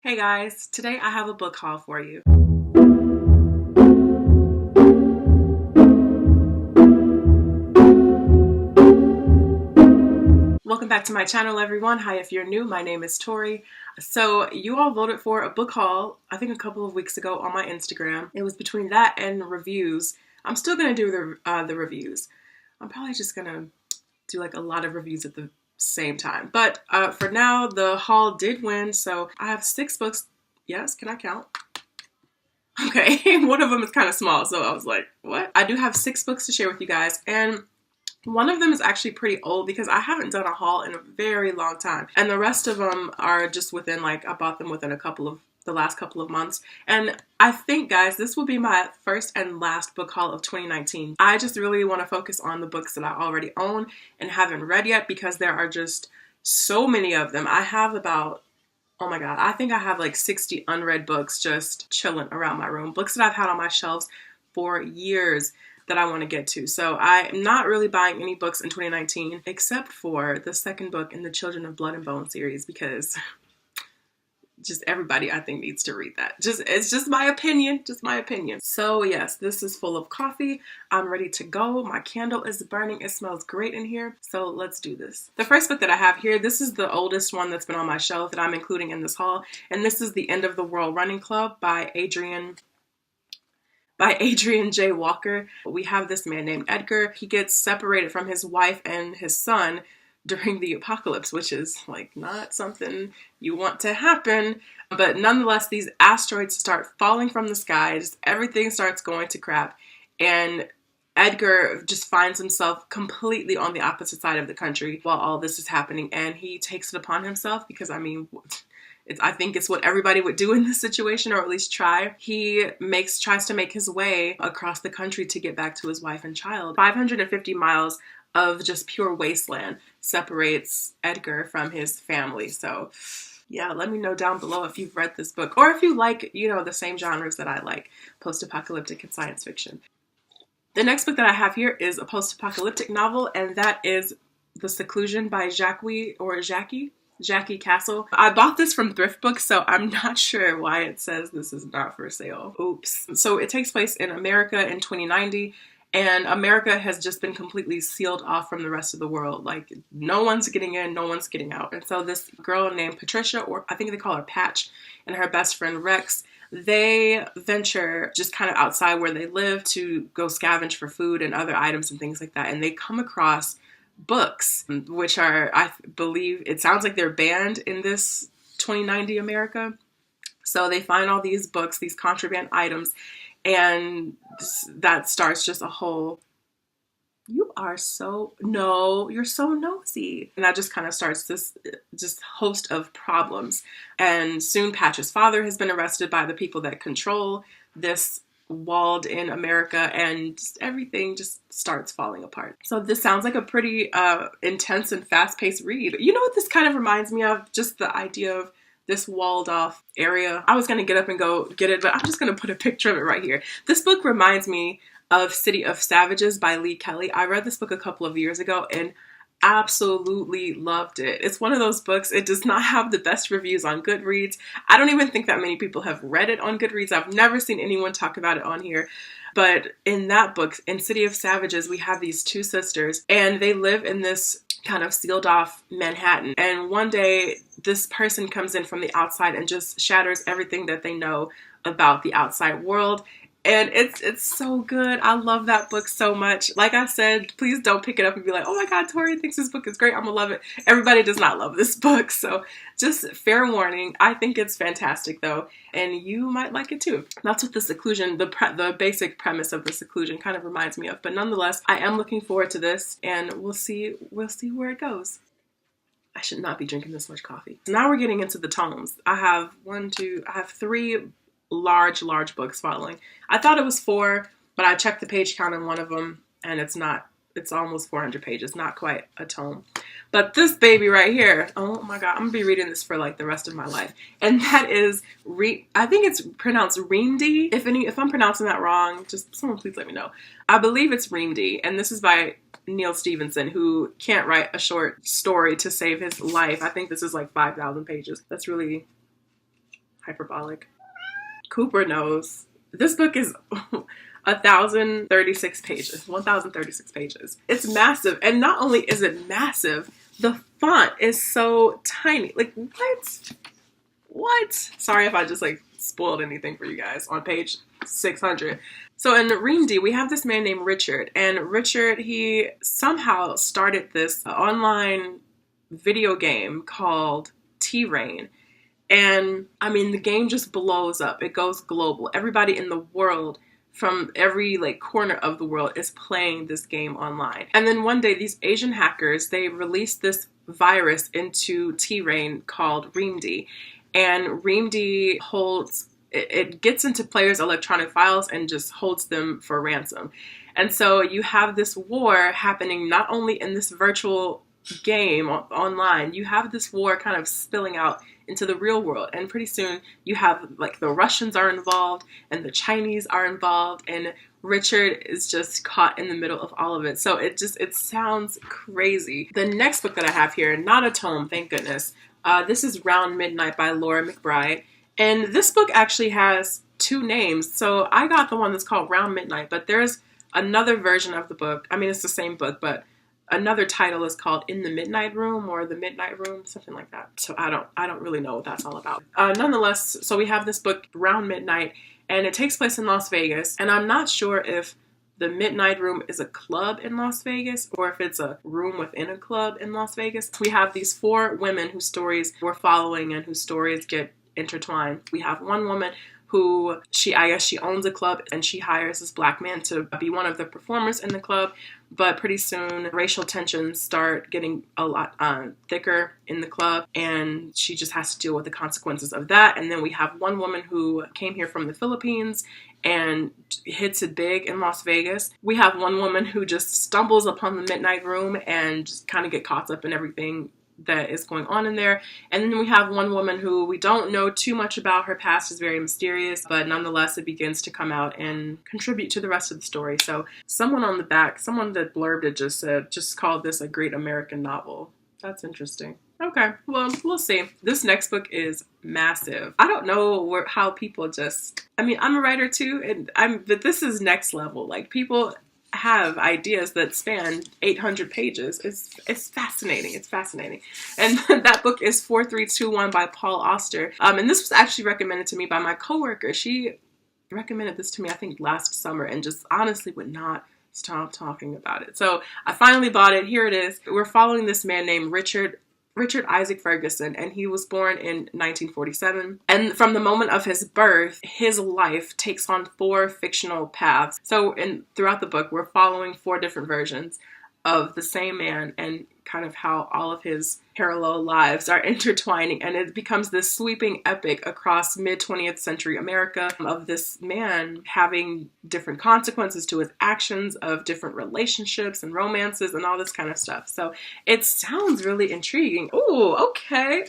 Hey guys, today I have a book haul for you. Welcome back to my channel, everyone. Hi, if you're new, my name is Tori. So you all voted for a book haul, I think a couple of weeks ago on my Instagram. It was between that and reviews. I'm still gonna do the reviews. I'm probably just gonna do like a lot of reviews at the same time. But for now, the haul did win, so I have 6 books. Yes, can I count? Okay, one of them is kind of small, so I was like, what? I do have 6 books to share with you guys, and one of them is actually pretty old because I haven't done a haul in a very long time. And the rest of them are just within, like, I bought them within the last couple of months. And I think, guys, this will be my first and last book haul of 2019. I just really want to focus on the books that I already own and haven't read yet because there are just so many of them. I have about, oh my God, I think I have like 60 unread books just chilling around my room. Books that I've had on my shelves for years that I want to get to. So I'm not really buying any books in 2019 except for the second book in the Children of Blood and Bone series because just everybody I think needs to read that. It's just my opinion, So yes, this is full of coffee. I'm ready to go. My candle is burning. It smells great in here. So let's do this. The first book that I have here, this is the oldest one that's been on my shelf that I'm including in this haul. And this is The End of the World Running Club by Adrian J. Walker. We have this man named Edgar. He gets separated from his wife and his son during the apocalypse, which is like not something you want to happen. But nonetheless, these asteroids start falling from the sky. Just everything starts going to crap. And Edgar just finds himself completely on the opposite side of the country while all this is happening. And he takes it upon himself because, I mean, I think it's what everybody would do in this situation, or at least try. He tries to make his way across the country to get back to his wife and child. 550 miles of just pure wasteland separates Edgar from his family. So yeah, let me know down below if you've read this book or if you like, the same genres that I like, post-apocalyptic and science fiction. The next book that I have here is a post-apocalyptic novel, and that is The Seclusion by Jackie Castle. I bought this from Thrift Books, so I'm not sure why it says this is not for sale. Oops. So it takes place in America in 2090, and America has just been completely sealed off from the rest of the world. Like, no one's getting in, no one's getting out. And so this girl named Patricia, or I think they call her Patch, and her best friend Rex, they venture just kind of outside where they live to go scavenge for food and other items and things like that. And they come across books, which are, I believe, it sounds like they're banned in this 2090 America. So they find all these books, these contraband items, and that starts just a whole, you're so nosy. And that just kind of starts this just host of problems. And soon Patch's father has been arrested by the people that control this walled in America, and everything just starts falling apart. So this sounds like a pretty intense and fast-paced read. You know what this kind of reminds me of? Just the idea of this walled off area. I was gonna get up and go get it, but I'm just gonna put a picture of it right here. This book reminds me of City of Savages by Lee Kelly. I read this book a couple of years ago and absolutely loved it. It's one of those books, it does not have the best reviews on Goodreads. I don't even think that many people have read it on Goodreads. I've never seen anyone talk about it on here. But in that book, in City of Savages, we have these 2 sisters, and they live in this kind of sealed off Manhattan. And one day, this person comes in from the outside and just shatters everything that they know about the outside world. And it's so good. I love that book so much. Like I said, please don't pick it up and be like, oh my God, Tori thinks this book is great, I'm gonna love it. Everybody does not love this book. So just fair warning. I think it's fantastic though, and you might like it too. That's what The Seclusion, the basic premise of The Seclusion kind of reminds me of. But nonetheless, I am looking forward to this, and we'll see where it goes. I should not be drinking this much coffee. So now we're getting into the tomes. I have 3 large books following. I thought it was 4, but I checked the page count on one of them, and it's almost 400 pages, not quite a tome. But this baby right here, oh my God, I'm gonna be reading this for like the rest of my life. And that is, I think it's pronounced Reemdy. If I'm pronouncing that wrong, just someone please let me know. I believe it's Reemdy, and this is by Neil Stevenson, who can't write a short story to save his life. I think this is like 5,000 pages. That's really hyperbolic. Cooper knows. This book is 1,036 pages. 1,036 pages. It's massive. And not only is it massive, the font is so tiny. Like, what? What? Sorry if I just like spoiled anything for you guys on page 600. So in Reamdy, we have this man named Richard. And Richard, he somehow started this online video game called T-Rain. And I mean, the game just blows up. It goes global. Everybody in the world from every like corner of the world is playing this game online. And then one day these Asian hackers, they released this virus into T-Rain called Reamdy. And Reamdy holds, it gets into players' electronic files and just holds them for ransom. And so you have this war happening not only in this virtual game online, you have this war kind of spilling out into the real world. And pretty soon you have like the Russians are involved and the Chinese are involved, and Richard is just caught in the middle of all of it. So it sounds crazy. The next book that I have here, not a tome, thank goodness. This is Round Midnight by Laura McBride. And this book actually has two names. So I got the one that's called Round Midnight, but there's another version of the book. I mean, it's the same book, but another title is called In the Midnight Room or The Midnight Room, something like that. So I don't really know what that's all about. Nonetheless, so we have this book, Round Midnight, and it takes place in Las Vegas. And I'm not sure if the Midnight Room is a club in Las Vegas or if it's a room within a club in Las Vegas. We have these four women whose stories we're following and whose stories get intertwined. We have one woman who I guess she owns a club, and she hires this black man to be one of the performers in the club. But pretty soon racial tensions start getting a lot thicker in the club, and she just has to deal with the consequences of that. And then we have one woman who came here from the Philippines and hits it big in Las Vegas. We have one woman who just stumbles upon the Midnight Room and just kind of get caught up in everything that is going on in there. And then we have one woman who we don't know too much about. Her past is very mysterious, but nonetheless it begins to come out and contribute to the rest of the story. So someone on the back, someone that blurbed it just called this a great American novel. That's interesting. Okay, well, we'll see. This next book is massive. I don't know how people I mean, I'm a writer too, but this is next level. Like, people have ideas that span 800 pages. It's fascinating. It's fascinating. And that book is 4321 by Paul Auster. And this was actually recommended to me by my coworker. She recommended this to me, I think, last summer, and just honestly would not stop talking about it. So I finally bought it. Here it is. We're following this man named Richard Isaac Ferguson, and he was born in 1947. And from the moment of his birth, his life takes on four fictional paths. So throughout the book, we're following four different versions of the same man and kind of how all of his parallel lives are intertwining. And it becomes this sweeping epic across mid-20th century America of this man having different consequences to his actions, of different relationships and romances and all this kind of stuff. So it sounds really intriguing. Ooh, okay.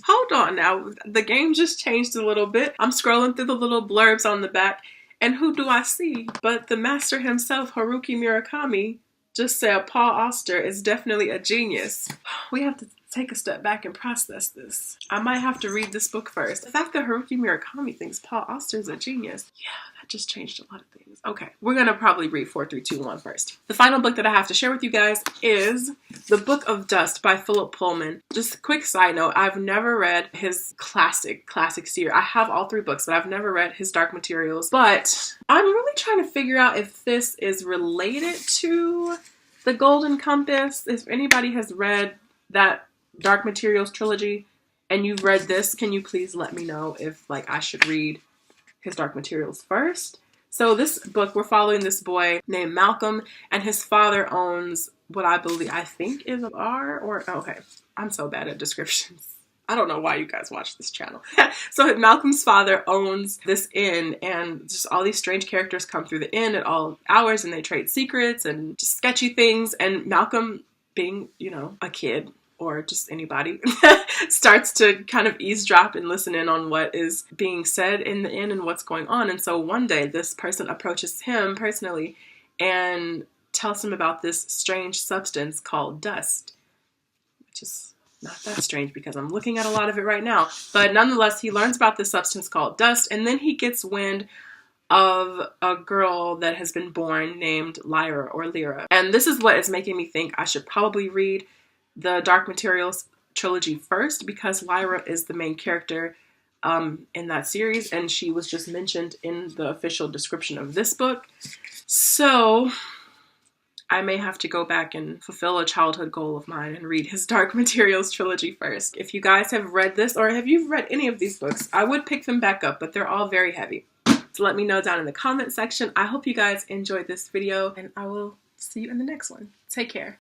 Hold on now. The game just changed a little bit. I'm scrolling through the little blurbs on the back, and who do I see but the master himself, Haruki Murakami, just said Paul Auster is definitely a genius. We have to take a step back and process this. I might have to read this book first. The fact that Haruki Murakami thinks Paul Auster is a genius, yeah, that just changed a lot of things. Okay, we're gonna probably read 4321 first. The final book that I have to share with you guys is The Book of Dust by Philip Pullman. Just a quick side note, I've never read his classic series. I have all three books, but I've never read his Dark Materials. But I'm really trying to figure out if this is related to The Golden Compass. If anybody has read that Dark Materials trilogy and you've read this, can you please let me know if I should read his Dark Materials first? So this book, we're following this boy named Malcolm, and his father owns what I think is a bar, or okay, I'm so bad at descriptions. I don't know why you guys watch this channel. So Malcolm's father owns this inn, and just all these strange characters come through the inn at all hours, and they trade secrets and just sketchy things. And Malcolm, being, a kid, or just anybody, starts to kind of eavesdrop and listen in on what is being said in the inn and what's going on. And so one day this person approaches him personally and tells him about this strange substance called dust, which is Not that strange because I'm looking at a lot of it right now. But nonetheless, he learns about this substance called dust, and then he gets wind of a girl that has been born named Lyra or Lyra. And this is what is making me think I should probably read the Dark Materials trilogy first, because Lyra is the main character in that series, and she was just mentioned in the official description of this book. So I may have to go back and fulfill a childhood goal of mine and read his Dark Materials trilogy first. If you guys have read this, or have you read any of these books, I would pick them back up, but they're all very heavy. So let me know down in the comment section. I hope you guys enjoyed this video, and I will see you in the next one. Take care.